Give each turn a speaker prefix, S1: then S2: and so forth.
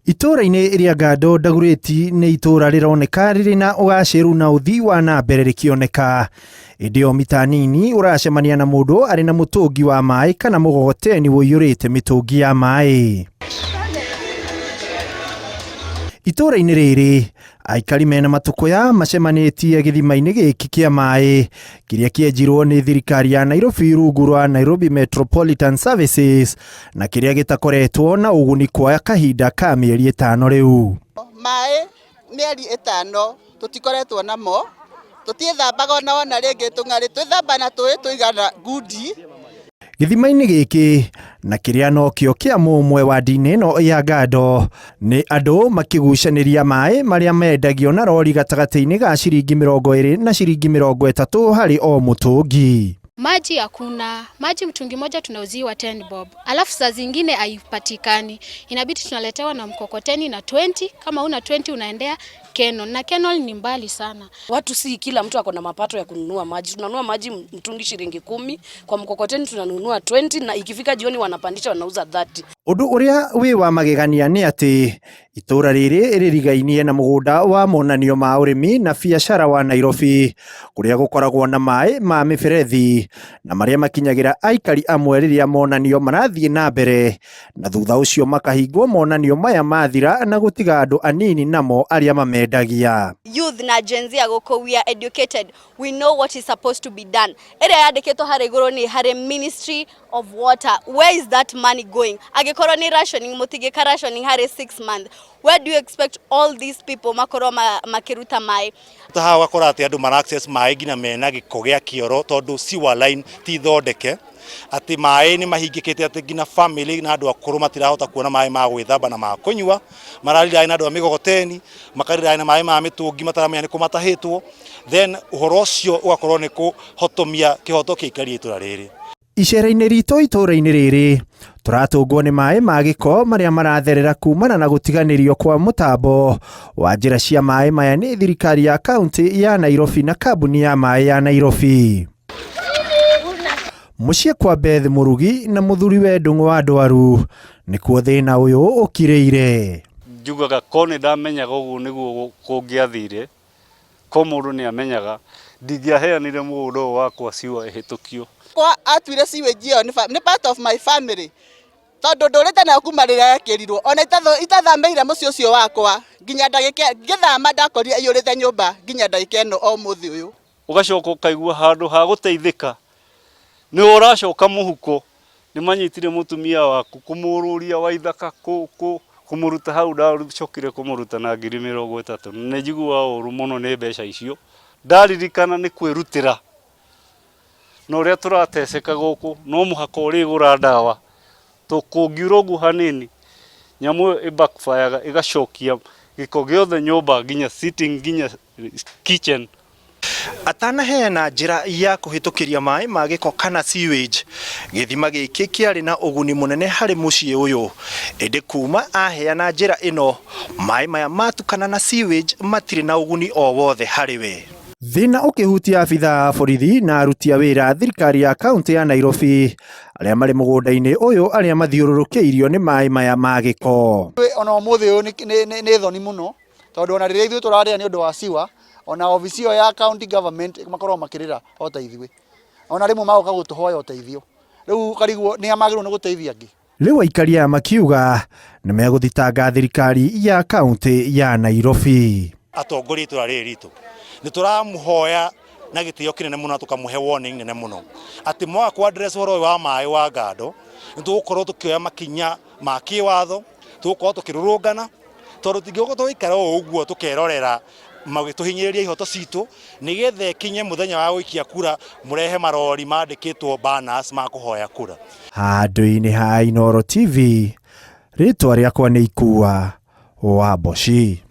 S1: Itura-ini ria Ngando Dagoretti ni itura rironeka riri na ugaciru na uthii wa na mbere rikioneka. Indi o mita nini uracemania na mundu ari na mutungi wa mai kana mugogoteni woiyurite mitungi ya mai. Itura-ini riri aikari mena matukuya macemanitie githima-ini giki kia mai kiria kienjirwo ni thirikari ya Nairobi rungu rwa Nairobi Metropolitan Services na kiria gitakoretwo na uguni kwa kahinda ka mieri 5 riu.
S2: Mai mieri 5 tutikoretwo namo, tutiethambaga ona ringi tung'ari twithamba na tuigana gudi.
S1: Githima-ini giki na kiria no kio kia mumwe wa ndini no ya Ngando ni andu makigucaniria mai maria mendagio na rori gatagati-ini ga ciringi 20 na ciringi 30 hari o mutungi.
S3: Maji hakuna, maji mtungi moja tunauziwa 10 bob. Alafu saa zingine haipatikani. Inabidi tunaletewa na mkokoteni na 20, kama una 20 unaendea Canon. Na Canon ni mbali sana.
S4: Watu si kila mtu ako na mapato ya kununua maji. Tunanunua maji mtungi shilingi 10, kwa mkokoteni tunanunua 20 na ikifika jioni wanapandisha wanauza 30.
S1: Undu uria wi wa magegania ni ati itura riri ririgainie na mugunda wa monanio ma urimi na biacara wa Nairobi kuria gukoragwo na mai ma miberethi na maria makinyagira aikari amwe riria monanio marathie na mbere na thutha ucio makahingwo monanio maya mathira na gutiga andu anini namo aria mamendagia.
S5: Youth na Gen Z agoko, we are educated, we know what is supposed to be done. Ere yandikitwo hari iguru ni hari Ministry of Water. Where is that money going? Agikorwo ni rationing, mutigika rationing hari 6 months. Where do you expect all these people makorwo makiruta mai?
S6: Taha wakora ati andu mara access mai ngina mena giko gia kioro tondu sewer line ti thondeke ati mai ni mahingikite ati ngina family na andu akuru matirahota kuona mai ma gwithamba na ma kunywa mararira na andu amigogoteni makarira na mai ma mitungi mataramenya ni kumatahitwo then uhoro ucio ugakorwo ni kuhotomia kihoto kiikari itura riri.
S1: Icera-ini rito itura-ini riri turatungwo ni mai ma giko maria maratherera kumana na gutiganirio kwa mutambo wa njira cia mai maya ni thirikari ya kaunti ya Nairobi na kambuni ya mai ya Nairobi. Mucie kwa Beth Murugi na muthuri we Ndung'u wa Ndwaru nikuo thina uyu ukiriire.
S7: Njugaga kone ndamenyaga uguo niguo kungiathire ko mundu ni amenyaga ndingiaheanire mugunda wakwa ciwa ihitukio
S2: Kwa atwire sewage yo ni part of my family. Tondu ndurite na kumarira yakirirwo ona itathambeire mucio ucio wakwa nginya ndagika ngithama ndakorire iyurite nyumba nginya ndagika eno o muthi uyu.
S7: Ugacoka ukaigua handu ha guteithika ni uracoka muhuko ni manyitire mutumia waku kumururia wa ithaka kumuruta hau ndacokire kumuruta na 30,000 ni njigua uru muno ni mbeca icio ndaririkana ni kwirutira no ria turateseka guku no muhaka urigura ndawa tukungiurogu hanini nyamu backfire igacokia giko giothe nyumba nginya sitting nginya kitchen.
S1: Atanaheana njira ya kuhitukiria mai ma giko kana sewage githima giki kiari na uguni munene hari mucii uyu indi kuma aheana njira ino mai maya matukana na sewage matiri na uguni o wothe hari we. Thina ukihutia abitha borithi na aruti a wira thirikari ya kaunti ya Nairobi aria mari mugunda-ini uyu aria mathiururukiirio ni mai maya ma giko.
S8: Ona umuthi uyu ni thoni muno tondu ona riria ithuĩ turaria ni undu wa siwa ona ofisi ya county government makorwo makirira oteithwe ona rimwe magoka gutuhoya oteithio riu karigwo ni amagirwo ni guteithia angi.
S1: Riu aikari aya makiuga ni meguthitanga thirikari ya kaunti ya Nairobi.
S6: Atongoria itura riri ritu ni turamuhoya na gitio kinene muno tukamuhe warning nene muno ati mwa kwa address horo wa mai wa Ngando nitugukorwo tukioya makinya ma kiwatho tugukorwo tukirurungana tondu tingĩgũkorwo tũikara ũguo tukerorera magituhinyĩrĩria ihoto citu nigetha kinye muthenya wa gũikia kura murehe marori mandĩkĩtwo banners ma kuhoya kura.
S1: Handũ-inĩ ha Inooro TV ritwa rĩakwa nĩ Ikua wa Boshi.